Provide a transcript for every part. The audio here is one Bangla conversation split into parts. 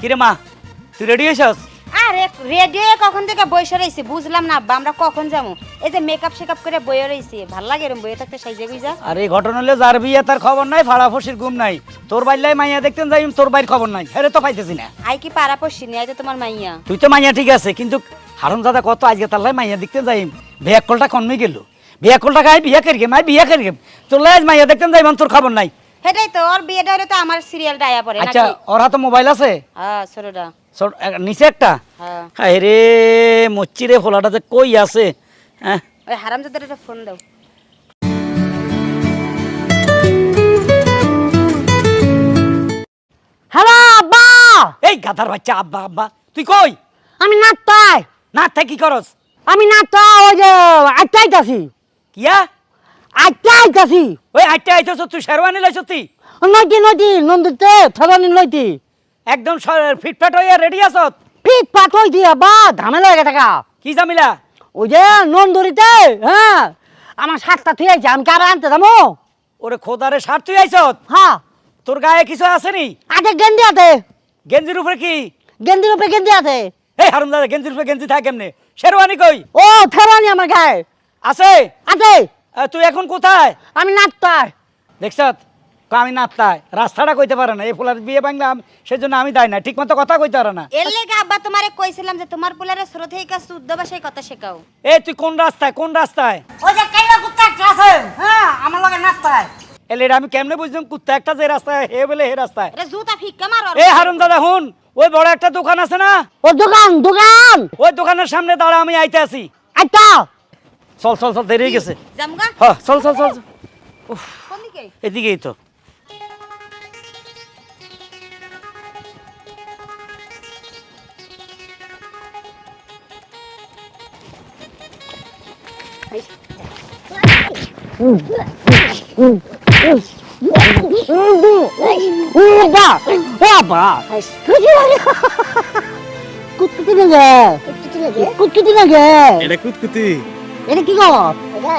কিরে মা তুই রেডি হইছস? আরে রেডিও কখন থেকে বইসে রইছি বুঝলাম না আব্বা আমরা কখন যাবো? এই যে মেকআপ শেকআপ করে বইয়ে রইছি ভাল লাগে এরকম বইয়ে থাকতে সাইজে গুইজা। আরে ঘটনা হলে যার বিয়ে তার খবর নাই, ফাড়াফড়ির ঘুম নাই। তোর বাইলাই মাইয়া দেখতেন যাই, তোর বাইর খবর নাই, হেরে তো পাইতেছি না। আই কি পাড়া পড়ছি নি, আই তো তোমার মাইয়া। তুই তো মাইয়া ঠিক আছে, কিন্তু হারামজাদা কত আজকে তার লাই মাইয়া দেখতেন যাই, বিয়া কলটা কমে গেল। বিয়া কলটা গায়ে বিয়া করি গে, মাই বিয়া করি গে, তোর লাই মাইয়া দেখতেন যাই, তোর খবর নাই। সেটাই তো, ওর বিয়েটা হলে তো আমার সিরিয়ালটা আয়া পড়ে আচ্ছা নাকি? ওর হাতে মোবাইল আছে? হ্যাঁ ছোটটা। নিচে একটা? হ্যাঁ। হায় রে মচ্ছি রে, ফোলাটা যে কই আছে? হ্যাঁ ওই হারামজাদার একটা ফোন দাও। হ্যালো আব্বা। এই গাধার বাচ্চা আব্বা আব্বা, তুই কই? আমি নাচতাই। না থাক কি করস? আমি নাচতা ওই যে আইতাইতাছি। কিয়া? আইতাইতাছি। ওই আইতে আইতেছ, তুই শেরওয়ানি লইছ? তুই নইতি নইতি নন্দুতে থালানি লইতি। একদম ফিটফাট হইয়া রেডি আছ? পিট পাট হইতি আব্বা, ঝামেলা হয়ে থাকা। কি জামিলা? ওই যে নন্দুরিতে হ্যাঁ আমার শাকটা থুই আইছে, আমি কারে আনতে যাবো? ওরে খোদারে সার তুই আইছ? হ্যাঁ। তোর গায়ে কিছু আছে নি? আগে গেঞ্জি আছে। গেঞ্জির উপরে কি? গেঞ্জির উপরে গেঞ্জি আছে। এই হারুম দাদা, গেঞ্জির উপরে গেঞ্জি থাকে কেমনে? শেরওয়ানি কই? ও থালানি আমার গায়ে আছে? আছে। তুই এখন কোথায়? আমি নাচতাই। দেখছ আমি নাত্তায় রাস্তাটা কইতে পারে না, এই ফুলার বিয়ে ভাঙলাম সেজন্য আমি দায় না, ঠিক মতো কথা কইতে পারে না। এর লেগে আব্বা তোমারে কইছিলাম যে তোমার পোলারে ছোট থেকে শুদ্ধ ভাষায় কথা শেখাও। এই তুই কোন রাস্তায়, কোন রাস্তায়? ওই যে কাইলা কুত্তা একটা আছে হ্যাঁ আমার লগে নাচতাই। এলে আমি কেমনে বুঝলাম কুত্তা একটা যে রাস্তায় হে বলে হে রাস্তায়? এটা জুতা ফিক্কা মারো। এই হারুম দাদা হুন, ওই বড় একটা দোকান আছে না, ও দোকান দোকান ওই দোকানের সামনে দাঁড়া, আমি আইতে আছি। আচ্ছা চল চল চল, দেরি হয়ে গেছে। জামগা হ্যাঁ চল চল চল। কোন দিকে? এদিকেই তো। কুতকুতি লাগে কুতকুতি লাগে। এটা কুতকুতি। এটা কি গো?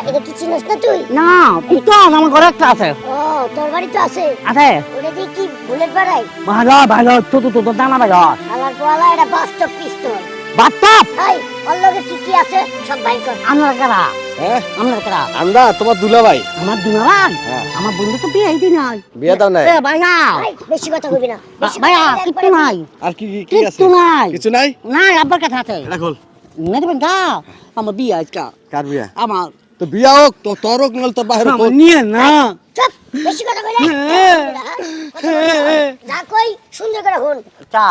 এটা কি চিনিস না তুই? না পিস্তল আমার ঘরে একটা আছে। ও তোর বাড়ি তো আছে। আছে ওটা দিয়ে কি বুলেট বাড়াই? ভালো ভালো ছোট ছোট দানা ভালো আলার পোয়ালা এটা বাস্তব পিস্তল। বাচ্চাপ হাই ওর লগে কি কি আছে সব বাইর কর। আমরা কারা? হ্যাঁ আমরা কারা? আমরা তোমার দুলাভাই। আমার দুনারান হ্যাঁ। আমার বন্ধু তো বিয়ে দিই নাই। বিয়ে দাও নাই? এ ভাইয়া হাই বেশি কথা কইবি না। বেশি ভাইয়া কথা বললে কিচ্ছু একবারে নাই আর কি কি কি আছে? কিচ্ছু নাই কিছু নাই? নাই আব্বার কাছে আছে। এটা খোল। না দেবেন গা আমার বিয়ে আজকা কার বিয়া? আমার তো বিয়া হোক তো তোর হোক নাহলে তোর বাইরে আমার নিয়ে না। চুপ বেশি কথা কইলে। যা কই সুন্দর করে শুন। চা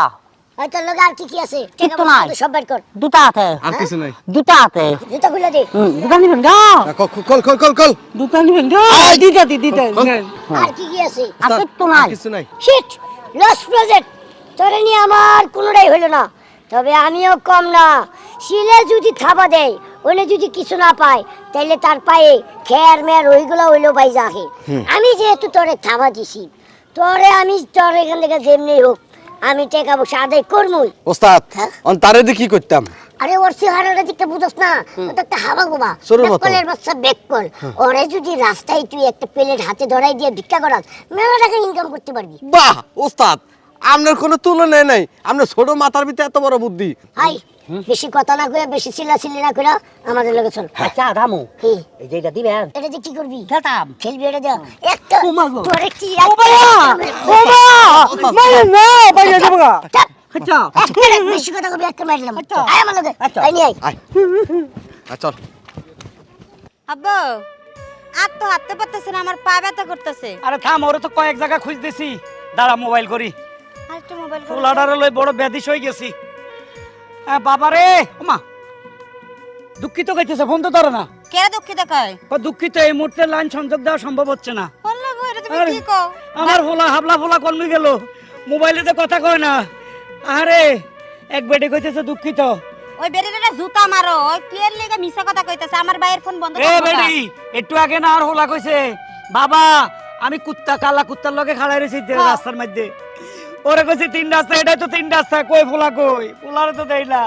ভাই তোর লগে আর কি কি আছে? কিচ্ছু নাই। সব বাইর কর। দুটা আছে আর কিছু নাই। দুটা আছে জুতা খুলে দে। দুটা নিবেন গা খোল খোল খোল খোল। দুটা নিবেন গা দিতে দিতে আর কি কি আছে? আর কিচ্ছু আর নাই। কিছু নাই। শিট লস প্রজেক্ট তোরে নিয়ে আমার কোনোটাই হইল না। তবে আমিও কম না। শিলে যদি থাবা দেয় ওনে যদি কিছু না পায় তাইলে তার পায়ে খেয়ার মেয়ার ওইগুলো হইলো পাই যাকে। আমি যেহেতু তোরে থাবা দিছি তোরে আমি তোর এখান থেকে যেমনি হোক আমি টাকা পয়সা আদায় করবই। ওস্তাদ হ্যাঁ? অন তারে দিয়ে কি করতাম? আরে ওর চেহারাটা দিকটা বুঝছ না, ও তো একটা হাবা গোবা চোরের মতো। বেককলের বাচ্চা বেককল। ওরে যদি রাস্তায় তুই একটা প্লেট হাতে ধরাই দিয়ে ভিক্ষা করাস মেলা টাকা ইনকাম করতে পারবি। বাহ ওস্তাদ, আপনার কোনো তুলনায় নাই। আপনার ছোট মাথার ভিতরে এত বড় বুদ্ধি। হাই বেশি কথা না কইয়া বেশি চিল্লাচিল্লি না কইরা আমাদের লগে চল। আচ্ছা রামু কি এই যেটা দিবেন এটা দিয়ে কি করবি? খেলতাম। খেলবি এটা দিয়া একটা ও মা গো। তোরে কি ও ভাইয়া ও মা মাইরে না ভাইয়া দেবো গা। চাপ। আচ্ছা একটা বেশি কথা কইবি একটা মারলাম। আচ্ছা। আয় আমার লগে আচ্ছা। আই নি আই। আয় চল। আব্বা আর তো হাঁটতে পারতেছে না, আমার পা ব্যথা করতেছে। আরে থাম, ওরে তো কয়েক জায়গা খুঁজতেছি, দাঁড়া মোবাইল করি। আর একটু মোবাইল করে ফুলাডারে লই বড় ব্যাধিস হয়ে গেছি। হ্যাঁ বাবা রে, ওমা দুঃখিত কইতেছে, ফোন তো ধরে না। কেরা দুঃখিত কয়? দুঃখিত, এই মুহূর্তে লাইন সংযোগ দেওয়া সম্ভব হচ্ছে না। বললো গো এটা তুমি আরে, কি কও? আমার ফোলা হাবলা ফোলা কমে গেল, মোবাইলে তো কথা কয় না। আরে এক বেডে কইতেছে দুঃখিত। ওই বেরিটা জুতা মারো, ওই কিয়ের লেগে মিছা কথা কইতাছে। আমার ভাইয়ের ফোন বন্ধ এ করো। বেডি একটু আগে না আর হোলা কইছে, বাবা আমি কুত্তা কালা কুত্তার লগে খাড়াই রইছি রাস্তার মধ্যে। ওরে কইছে তিন রাস্তা, এটাই তো তিন রাস্তা, কই ফোলা কই? ফোলারে তো দেই না।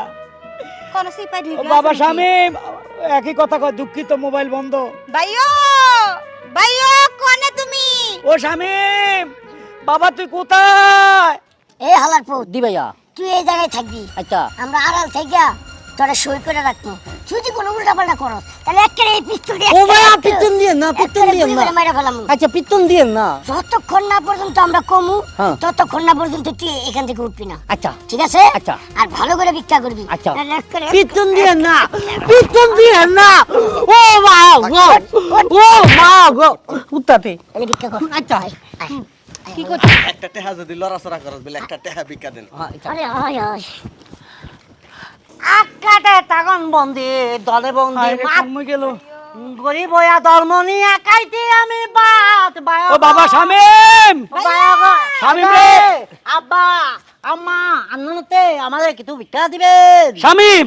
কোন সিপাই ও ঢুকলো? বাবা স্বামী একই কথা কয়, দুঃখিত মোবাইল বন্ধ। ভাইও ভাইও কোনে তুমি? ও স্বামী বাবা তুই কোথায়? এই হালার পুত, দি ভাইয়া। তুই এই জায়গায় থাকবি, আচ্ছা আমরা আড়াল থেকে তোরা সই করে রাখবো। যদি কোনো উল্টা পাল্টা করো তাহলে একেবারে এই পিস্তল দিয়ে ও ভাইয়া পিস্তল দিয়ে না, পিস্তল দিয়ে না। মাইরা ফেলামু। আচ্ছা পিস্তল দিয়ে না। যতক্ষণ না পর্যন্ত আমরা কমু, হ্যাঁ। ততক্ষণ না পর্যন্ত তুই এখান থেকে উঠবি না। আচ্ছা ঠিক আছে? আচ্ছা। আর ভালো করে ভিক্ষা করবি। আচ্ছা নাহলে একেবারে- পিস্তল দিয়ে না, পিস্তল দিয়ে না। ও মা গো, ও মা গো উত্তাতে। তাহলে ভিক্ষা কর। আচ্ছা আয়, আয়। কি করছিস? একটা টেহা যদি লড়াচড়া করস বলে একটা টেহা ভিক্ষা দেন। আরে আয় আয়। আকাতে তাগন বন্দি দলে বন্দি হায় রে, মাত কমে গেল। গরিব হইয়া ধর্ম নিয়ে খাইতে আমি বাত ও বাবা শামিম, শামিম রে। আব্বা আম্মা আন্নতে আমাদের কিছু ভিক্ষা দিবেন। শামিম,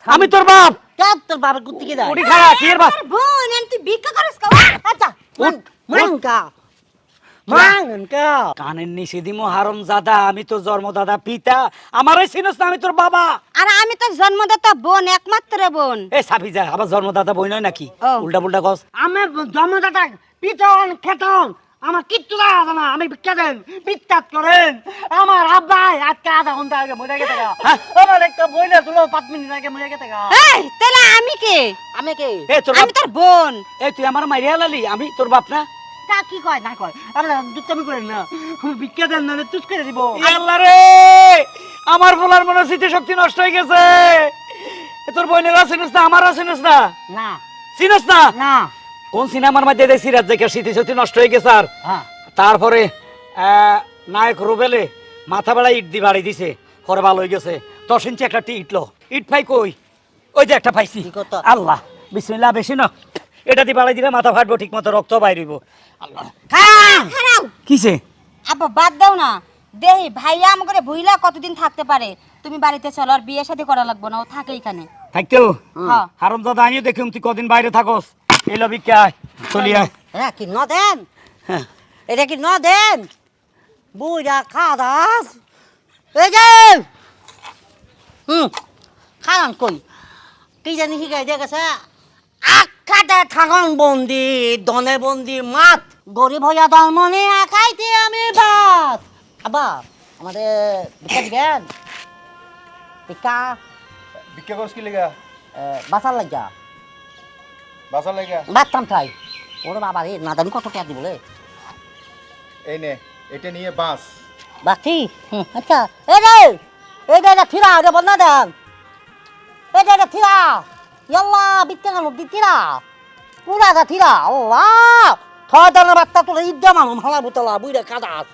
আমি তোর বাপ। কাপ তোর বাবার কুত্তি কে দেয়? উঠি খাড়া, কি এর বাপ? বোন আমি তুই ভিক্ষা করিস কা? আচ্ছা মানকা মানকা কানের নিচে দিমো হারাম জাদা, আমি তোর জন্মদাদা পিতা, আমারই চিনস না আমি তোর বাবা। আর আমি তোর জন্মদাতা বোন, একমাত্র বোন। এ সাফি যা, আবার জন্মদাদা বই নয় নাকি? ও। উল্টা পুল্টা কস। আমি জন্মদাতা পিতন খেতন আমার কিচ্ছু লাগে না, আমি ভিক্ষা দেন বিশ্বাস করেন। আমার আব্বাই আজকে আধা ঘন্টা আগে মরে গেছে গা। আমার একটা বইলে তুলো 5 মিনিট আগে মরে গেছে গা। এই তাহলে আমি কে? আমি কে? এ তোর আমি বাপ। তোর বোন। এই তুই আমার মাইরিয়া লালি, আমি তোর বাপ না? তা কি কয় না কয় আপনারা দুষ্টামি করেন না, ভিক্ষা দেন না তুস করে দিব। এ আল্লাহ রে, আমার বলার মনে স্মৃতি শক্তি নষ্ট হয়ে গেছে। এ তোর বোনেরা চিনস না, আমারও চিনস না? না চিনস না? না কোন সিনেমার মধ্যে দেখছি রাত থেকে স্মৃতি শক্তি নষ্ট হয়ে গেছে? আর হ্যাঁ তারপরে নায়ক রুবেলে মাথা বেড়া ইট দি বাড়ি দিছে, পরে ভালো হয়ে গেছে। 10 ইঞ্চি একটা ইটলো, ইট পাই কই? ওই যে একটা পাইছি। কি কথা? আল্লাহ বিসমিল্লাহ, বেশি না, এটা দিয়ে বাড়াই দিলে মাথা ফাটবো, ঠিক মতো রক্ত বাইরিব। আল্লাহ খারাপ। কিসে? আব্বা বাদ দাও না, দেহি ভাইয়া আমাকে ভুইলা কতদিন থাকতে পারে। তুমি বাড়িতে চলো, আর বিয়ে শাদী করা লাগবে না, ও থাকে এখানে। থাকতেও হ্যাঁ। হারাম দাদা আমিও দেখুম তুই কদিন বাইরে থাকস। এলো ভিক্ষা আয়, চলি আয়। এটা কি ন দেন? হ্যাঁ। এটা কি ন দেন? বুড়া খাদাস এই যে খারান কই কি জানি শিকাই দিয়ে গেছে আখাতে থাকন বন্দি দনে বন্দি মাত গরিব হইয়া দলমনে আখাইতে আমি বাত। আবা আমাদের ভিক্ষা দিবেন? ভিক্ষা ভিক্ষা করছ কি লেগা? বাসার লাগা বাসার লেগা? বাতাম খাই ওরে বাবা রে না দাম কত টাকা দিবলে এই নে, এটা নিয়ে বাস। বাকি আচ্ছা এই রে এই যে থিরা রে বল না দেন এই যে থিরা ইয়াল্লা বিতে গেল দিতিরা পুরা দা থিরা ও বাহ থয় দানা বাত্তা তোর ইদ্দা মানুষ হালা বুতলা বুইরা কাদাস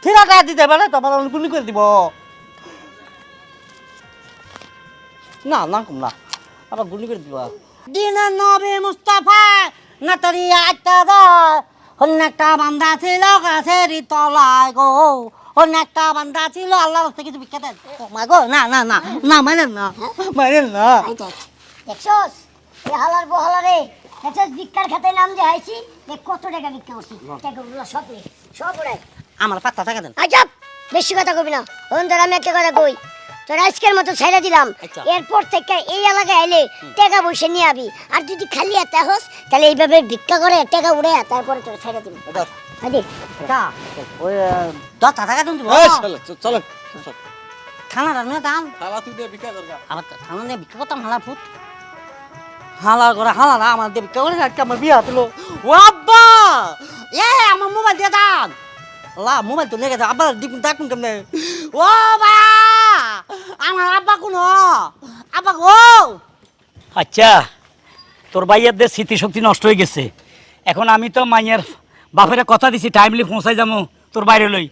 থিরাটা দিতে পারে তো বড় গুলি করে দিব না না কম না আবার গুলি করে দিব দিনা নবী মুস্তাফা নাতরি আত্তাদা অনেকটা বান্দা ছিল গাছের তলায় গো অনেকটা বান্দা ছিল আল্লাহ রাস্তায় কিছু ভিক্ষা দেন মা গো না না না না মানেন না মানেন না আই দেখ, দেখছস? এই হালার বহালারে, দেখছস ভিক্ষার খাতায় নাম যে হাইছি, দেখ কত টাকা ভিক্ষা করছি। টাকাগুলো সব নে, সব ওড়াই। আমার পাত্তা টাকা দেন আচ্ছা, বেশি কথা কবি না। এখন তোর আমি একটা কথা কই, তোর আজকের মতো ছেড়ে দিলাম। আচ্ছা। এরপর থেকে এই এলাকায় এলে টাকা পয়সা নিয়ে আবি। আর যদি খালি এতে হস, তাহলে এইভাবে ভিক্ষা করে টাকা উড়ে তারপরে তোর ছেড়ে দিবি। হাজি, তা ওই 10 টাকা দেন দিব এই চলো চলো খানা রান্না দাম খালা তুই দিয়ে ভিক্ষা করগা। আমার খানা নিয়ে ভিক্ষা করতাম হালা ফুট হালা করে হালা না আমার দিয়ে ভিক্ষা করে আজকে আমার বিয়ে হলো ও আব্বা এ আমার মোবাইল দিয়ে দাম লা মোবাইল তো লেগে যায় আব্বা দেখুন কেমনে ও বা আমার আব্বা কোনো আব্বা গো আচ্ছা, তোর ভাইয়ের স্মৃতি শক্তি নষ্ট হয়ে গেছে। এখন আমি তো মাইয়ের বাপের কথা দিছি টাইমলি পৌঁছাই যাবো তোর বাইরে লই।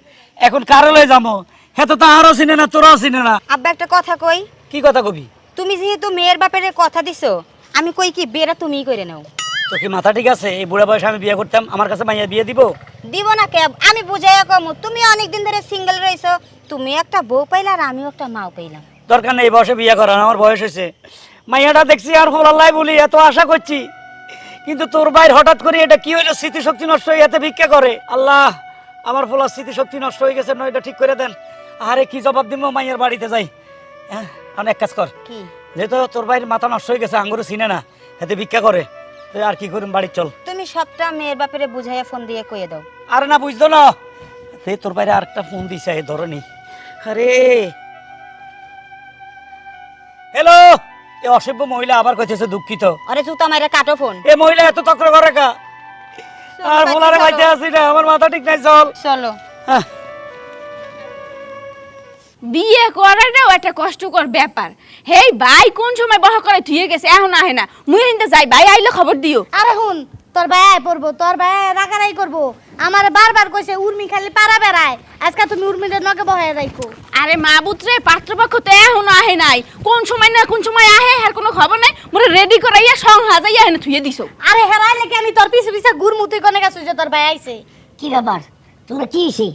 এখন কারো লই যাবো, হ্যাঁ তো তাহারও চিনে না, তোরাও চিনে না। আব্বা একটা কথা কই, কি কথা কবি? তুমি যেহেতু মেয়ের বাপের কথা দিছো, আমি কই কি বিয়েটা তুমিই করে নাও। তো কি মাথা ঠিক আছে? এই বুড়া বয়সে আমি বিয়ে করতাম, আমার কাছে মাইয়া বিয়ে দিব? দিব না কে? আমি বুঝাইয়া কমু, তুমি অনেকদিন ধরে সিঙ্গেল রইছো, তুমি একটা বউ পাইলা আর আমিও একটা মাও পাইলাম। দরকার নেই এই বয়সে বিয়ে করার, আমার বয়স হয়েছে। মাইয়াটা দেখছি আর ফলাল্লাই বলি এত আশা করছি, কিন্তু তোর ভাইয়ের হঠাৎ করে এটা কি হইলো, স্মৃতিশক্তি নষ্ট হয়ে এতে ভিক্ষা করে। আল্লাহ, আমার ফলার স্মৃতিশক্তি নষ্ট হয়ে গেছে, নয় এটা ঠিক করে দেন। আরে কি জবাব দিব মাইয়ের বাড়িতে যাই। হ্যাঁ, এখন এক কাজ কর, কি? যেহেতু তোর ভাইয়ের মাথা নষ্ট হয়ে গেছে, আঙ্গুরও চিনে না, এতে ভিক্ষা করে, তুই আর কি করুন, বাড়ি চল। তুমি সবটা মেয়ের বাপেরে বুঝাইয়া ফোন দিয়ে কইয়ে দাও। আরে না বুঝতো না, তোর বাইরে আরেকটা ফোন দিছে এই ধরনি, আরে হ্যালো, এই অসভ্য মহিলা আবার কইতেছে দুঃখিত। আরে জুতা মাইরা কাটো ফোন। এ মহিলা এত তক্র করে কা? আর বলারে বাইতে আসি না, আমার মাথা ঠিক নাই। চল চলো। হ্যাঁ, বিয়ে করাটাও একটা কষ্টকর ব্যাপার। হেই ভাই কোন সময় বহ করে থুয়ে গেছে, এখন আহে না। মুই হিন্দে যাই, ভাই আইলে খবর দিও। আরে হুন, তোর ভাই আয় পড়বো, তোর ভাই রাগারাই করবো। আমার বারবার কইছে উর্মি খালি পাড়া বেড়ায়, আজকে তুমি উর্মিদের নকে বহায় রাখো। আরে মা বুতরে, পাত্রপক্ষ তো এখনো আহে নাই। কোন সময় না কোন সময় আহে আর কোনো খবর নাই। মোরে রেডি করাইয়া সং হাজাইয়া এনে থুয়ে দিছো। আরে হেরাইলে কি আমি তোর পিছে পিছে ঘুরমুতি কোনে গেছো যে তোর ভাই আইছে? কি ব্যাপার তোমরা কি হইছে?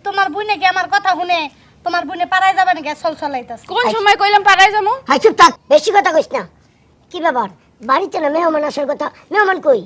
তোমার বুনে কি আমার কথা শুনে তোমার বুনে পাড়ায় যাবে নাকি? চল চলাইতাছে। কোন সময় কইলাম পাড়ায় যামু? হাই চুপ থাক, বেশি কথা কইস না। কি ব্যাপার বাড়িতে না মেহমান আসার কথা? মেহমান কই?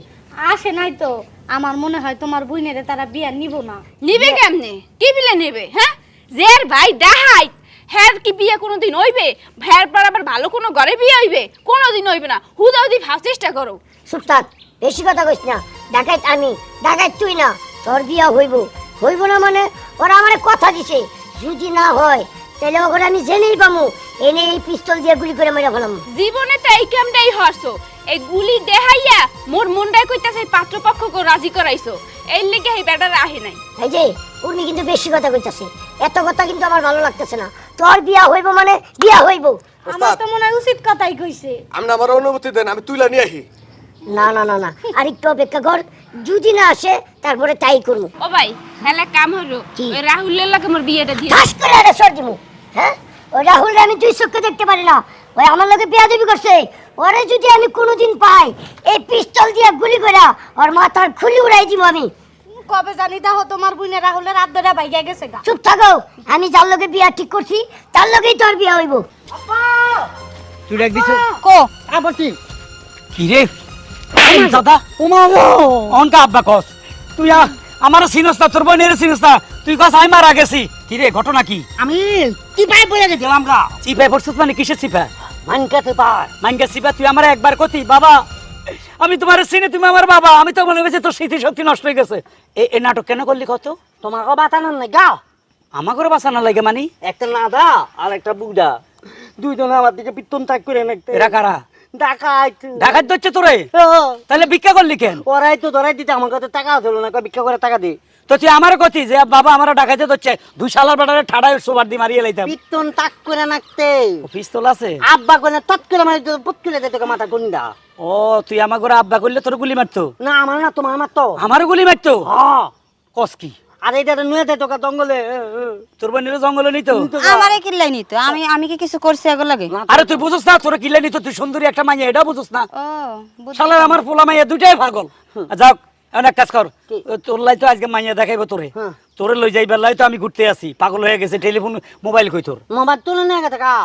আসে নাই তো। আমার মনে হয় তোমার বুইনেরে তারা বিয়া নিব না। নিবে কেমনে? কি বিলে নেবে? হ্যাঁ, জের ভাই ডাহাই হ্যার কি বিয়ে কোনোদিন হইবে? হ্যার পর আবার ভালো কোনো ঘরে বিয়ে হইবে? কোনোদিন হইবে না। হুদাহুদি ভাব চেষ্টা করো। চুপ থাক, বেশি কথা কইস না। ডাকাইত আমি, ডাকাইত তুই না। তোর বিয়া হইব, হইব না মানে ওরা আমারে কথা দিছে, যদি না হয় তাহলে ওকে আমি জেনেই পামু। এনে এই পিস্তল দিয়ে গুলি করে মেরে ফেলাম। জীবনে তো এই কামটাই হরছো। এই গুলি দেখাইয়া মোর মুন্ডায় কইতাছে পাত্রপক্ষকে রাজি করাইছো। এই লেগে এই ব্যাটার আহে নাই। এই যে উনি কিন্তু বেশি কথা কইতাছে, এত কথা কিন্তু আমার ভালো লাগতেছে না। তোর বিয়া হইব মানে বিয়া হইব। আমার তো মনে হয় উচিত কথাই কইছে। আপনি আমার অনুমতি দেন, আমি তুইলা নিয়ে আসি। না না না না, আর একটু অপেক্ষা কর, যদি না আসে তারপরে তাই করবো। ও ভাই, হেলে কাম হলো। কি? ওই রাহুলের লাগে মোর বিয়েটা দিয়ে ঠাস করে আরে সর দিমু। হ্যাঁ, ওই রাহুল আমি দুই চোখে দেখতে পারি না। ওই আমার লগে বিয়া দেবি করছে। ওরে যদি আমি কোনোদিন পাই, এই পিস্তল দিয়ে গুলি করে ওর মাথার খুলি উড়াই দিব আমি। কবে জানি দাও তোমার বুনে রাহুলের রাত ধরে বাইকে গেছে গা। চুপ থাকো, আমি যার লগে বিয়া ঠিক করছি তার লগেই তোর বিয়া হইব। তুই ডাক দিছ কো আবার কি? কি রে? দাদা অনকা আব্বা কস তুই আমার চিনস না, তোর বোনের চিনস না, তুই কস আমি মারা গেছি। কি রে, ঘটনা কি? আমি কি পাই পড়ে গেছিলাম গা। চিপাই পড়ছিস মানে কিসের চিপা? মানকাতে পার মাইনকা চিপা? তুই আমার একবার কতি বাবা আমি তোমার চিনি, তুমি আমার বাবা। আমি তো মনে করছি তোর স্মৃতি শক্তি নষ্ট হয়ে গেছে। এই নাটক কেন করলি কত? তোমাকে বাঁচানোর নাই গা। আমার করে বাঁচানো লাগে মানে? একটা নাদা আর একটা বুড়া, দুইজনে আমার দিকে পিত্তন তাক করে নাকতে। এরা কারা? ডাকাইত। ডাকাত ধরছে তোরে? তাহলে ভিক্ষা করলি কেন? ওরাই তো ধরাই দিতে, আমার কাছে টাকা ছিল না, ভিক্ষা করে টাকা দি। তো তুই আমার কতি যে বাবা আমার ডাকাইতে ধরছে, দুই শালার বেটারে ঠাড়ায় সোবার দিয়ে মারিয়ে লাইতাম। পিত্তন তাক করে নাকতে। পিস্তল আছে? আব্বা করে তৎ করে মারি পুত করে দিতে মাথা গুন্ডা। ও তুই আমার ঘরে আব্বা করলে তোর গুলি মারতো? না আমার না, তোমার আমার তো। আমারও গুলি মারতো? হ্যাঁ, কস কি? আর এইটা নুয়ে দেয় তোকে জঙ্গলে। তোর বোনের জঙ্গলে নিত? আমারে কিল্লাই নিত। আমি কি কিছু করছি আগো লাগে? আরে তুই বুঝছ না তোর কিলে নিত? তুই সুন্দরী একটা মাইয়া, এটা বুঝছ না? ও বুঝ- শালার আমার পোলা মাইয়া দুইটাই পাগল। যাক এখন এক কাজ কর, তোর লাই তো আজকে মাইয়া দেখাইবো তোরে। তোরে লই যাইবার লাই তো আমি ঘুরতে আসি, পাগল হয়ে গেছে। টেলিফোন মোবাইল কই তোর? মোবাইল তুলে নিয়ে গেছে কা।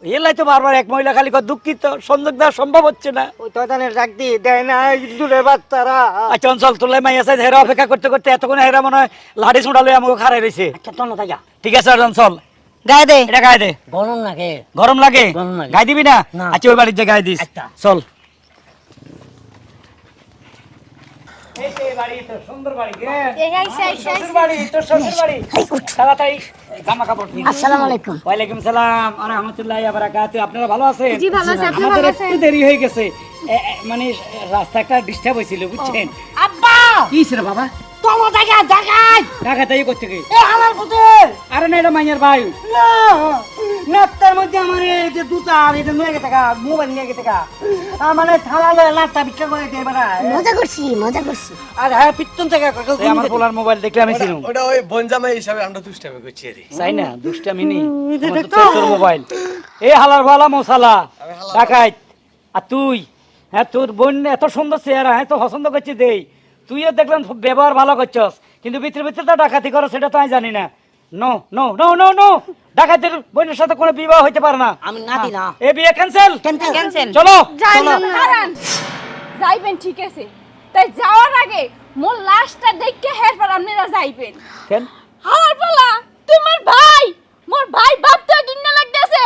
এর লাই তো বারবার এক মহিলা খালি কয় দুঃখিত, সংযোগ দেওয়া সম্ভব হচ্ছে না। ওই তয়তানের ডাক দিয়ে দেয় না দূরে বাচ্চারা। আচ্ছা অঞ্চল তোর লাই মাইয়া চাই, হেরা অপেক্ষা করতে করতে এতক্ষণ হেরা মনে হয় লাঠি ছোঁড়া লই আমাকে খারাই রয়েছে। আচ্ছা তন্ন থাকা ঠিক আছে অঞ্চল, গায়ে দে। এটা গায়ে দে। গরম লাগে। গরম লাগে? গরম লাগে। গায়ে দিবি না? না। আচ্ছা ওই বাড়ির যে গায়ে দিস। আচ্ছা। চল। এই সেই বাড়ি, তোর সুন্দর বাড়ি। এই আইছে আইছে শ্বশুর বাড়ি, তোর শ্বশুর বাড়ি। তাড়াতাড়ি জামা কাপড় নিয়ে। আসসালামু আলাইকুম। ওয়ালাইকুম সালাম ওয়া রাহমাতুল্লাহি ওয়া বারাকাতুহু। আপনারা ভালো আছেন? জি ভালো আছি, আপনি আমাদের ভালো একটু আছেন? দেরি হয়ে গেছে, মানে রাস্তা একটা ডিস্টার্ব হয়েছিল বুঝছেন। আব্বা কি ছিল বাবা? তোমার জায়গা জায়গায় ঢাকাতেই করতে গিয়ে? এ হালার পুতে আরে না, এটা মাইয়ার ভাই। না নাস্তার মধ্যে আমার এই যে দুটা আর এটা নিয়ে গেছে গা, মোবাইল নিয়ে গেছে গা। আমার থালা লয়ে নাস্তা ভিক্ষা করে দিয়ে বেড়া। মজা করছি, মজা করছি। আর হ্যাঁ পিত্তন থেকে এই আমার পোলার মোবাইল দেখলে আমি চিনুম। ওটা ওই বনজামাই হিসাবে আমরা দুষ্টামি করছি রে। চাই না দুষ্টামি নি, আমার তো তোর মোবাইল। এ হালার ভালা মশালা ডাকাইত। আর তুই, হ্যাঁ তোর বোন এত সুন্দর চেহারা, হ্যাঁ তো পছন্দ করছি দেই। তুইও দেখলাম ব্যবহার ভালো করছস, কিন্তু ভিতরে ভিতরে তো ডাকাতি করো সেটা তো আমি জানি না। No no no no no, ডাকাতের বোনের সাথে কোনো বিবাহ হইতে পারে না। আমি না দি না। এ বিয়ে ক্যান্সেল। ক্যান্সেল। চলো। দাঁড়ান, যাইবেন ঠিক আছে, তাই যাওয়ার আগে মোর লাশটা দেখে হের পর আপনারা যাইবেন। কেন? আমার বলা তোমার ভাই, মোর ভাই বাপটা গিন্না লাগতেছে।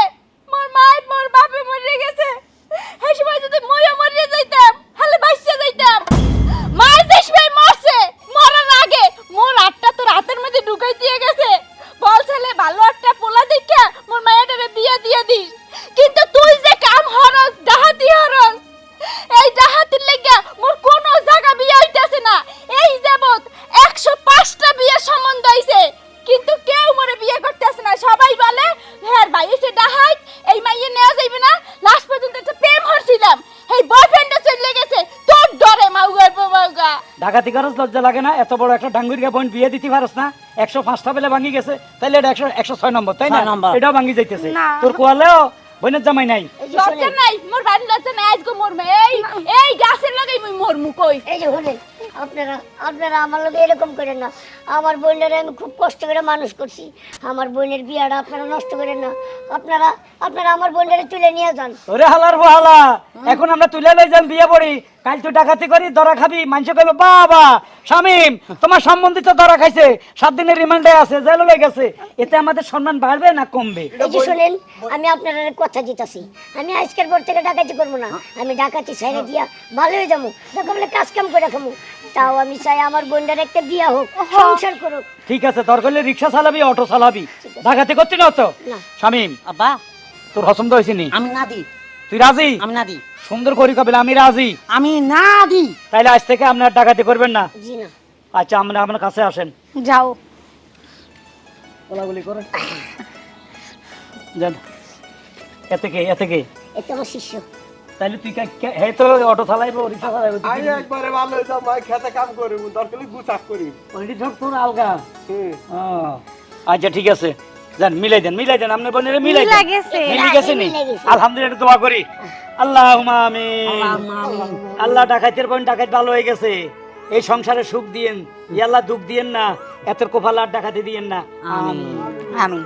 মোর মাই মোর বাপে মরে গেছে, এই সময় যদি মইয়া মরিয়া যাইতাম হালে বাইসা যাইতাম। মাই দেশ ভাই মরছে, মরার আগে মোর আটটা তো রাতের মধ্যে ঢুকাই দিয়ে গেছে। বলছলে ভালো একটা পোলা দেখে দিস, কিন্তু তুই যে কাম হরস ডাহাতি হরস, এই ডাহাতির লেগে মোর কোনো জায়গা বিয়ে হইতাছে না। এই যাবত 105টা বিয়ে সম্বন্ধ হইছে, কিন্তু কেউ মোরে বিয়ে করতেছে না। সবাই বলে হ্যাঁ ভাই এসে ডাহাত, এই মাইয়ে নেওয়া যাইবে না। লাস্ট পর্যন্ত একটা প্রেম হরছিলাম, এই বয়ফ্রেন্ডটা চলে গেছে তোর ডরে। মাউগা ডাকাতি করস, লজ্জা লাগে না? এত বড় একটা ডাঙ্গুরিয়া বোন বিয়ে দিতে পারস না? 105টা বেলে ভাঙি গেছে, তাইলে এটা 106 নম্বর, তাই না? 6 নম্বর। এটাও ভাঙি যাইতেছে। তোর কোয়ালেও বোনের জামাই নাই। এই যে লজ্জা শোনেন, নাই, মোর বাড়ি লজ্জা নাই। আজকে মরমে এই গাছের লাগাই মুই মরমু কই। এই যে শোনেন, আপনারা আমার লোক এরকম করেন না। আমার বোনের আমি খুব কষ্ট করে মানুষ করছি, আমার বোনের বিয়াটা আপনারা নষ্ট করেন না। আপনারা আমার বোনের তুলে নিয়ে যান। ওরে হালার বহালা, এখন আমরা তুলে লই যান বিয়ে পড়ি, কাল তুই ডাকাতি করি ধরা খাবি, মানুষ কইবে বাবা শামিম তোমার সম্বন্ধিত ধরা খাইছে, 7 দিনের রিমান্ডে আছে, জেলে লই গেছে। এতে আমাদের সম্মান বাড়বে না কমবে? এই যে শোনেন, আমি আপনারা কথা দিতেছি, আমি আজকের পর থেকে ডাকাতি করবো না। আমি ডাকাতি ছেড়ে দিয়া ভালো হয়ে যাবো, দেখা বলে কাজ কাম করে খাবো। তাও আমি চাই আমার বোনটার একটা বিয়া হোক, সংসার করুক। ঠিক আছে, দরকার হলে রিক্সা চালাবি, অটো চালাবি, ডাকাতি করতে না তো। না। শামিম আব্বা তোর পছন্দ হয়েছে নি? আমি না দি, তুই রাজি? আমি না দি, সুন্দর করি কবিল আমি রাজি। আমি না দি। তাইলে আজ থেকে আপনার ডাকাতি করবেন না? জি না। আচ্ছা আমরা আপনার কাছে আসেন, যাও। গোলাগুলি করেন যান। এতে কে এটা আমার শিষ্য। তাইলে তুই হে তো অটো চালাইবো, রিক্সা চালাইবো, আমি একবারে ভালো হইতাম, মাই খেতে কাম করি, দরকার হলে গুছাক করি। তোর আলগা। হুম। আচ্ছা ঠিক আছে, যান মিলাই দেন আপনার বোনের মিলাই মিলা গেছে। মিলে গেছে নি? মিলে গেছে। আলহামদুলিল্লাহ, দোয়া করি। আল্লাহুম্মা আমিন। আল্লাহ ডাকাতের বোন ডাকাত ভালো হয়ে গেছে, এই সংসারে সুখ দিয়েন, আল্লাহ দুঃখ দিয়েন না, এত কোফালা ডাকাতি দিয়েন না। আমিন। আমি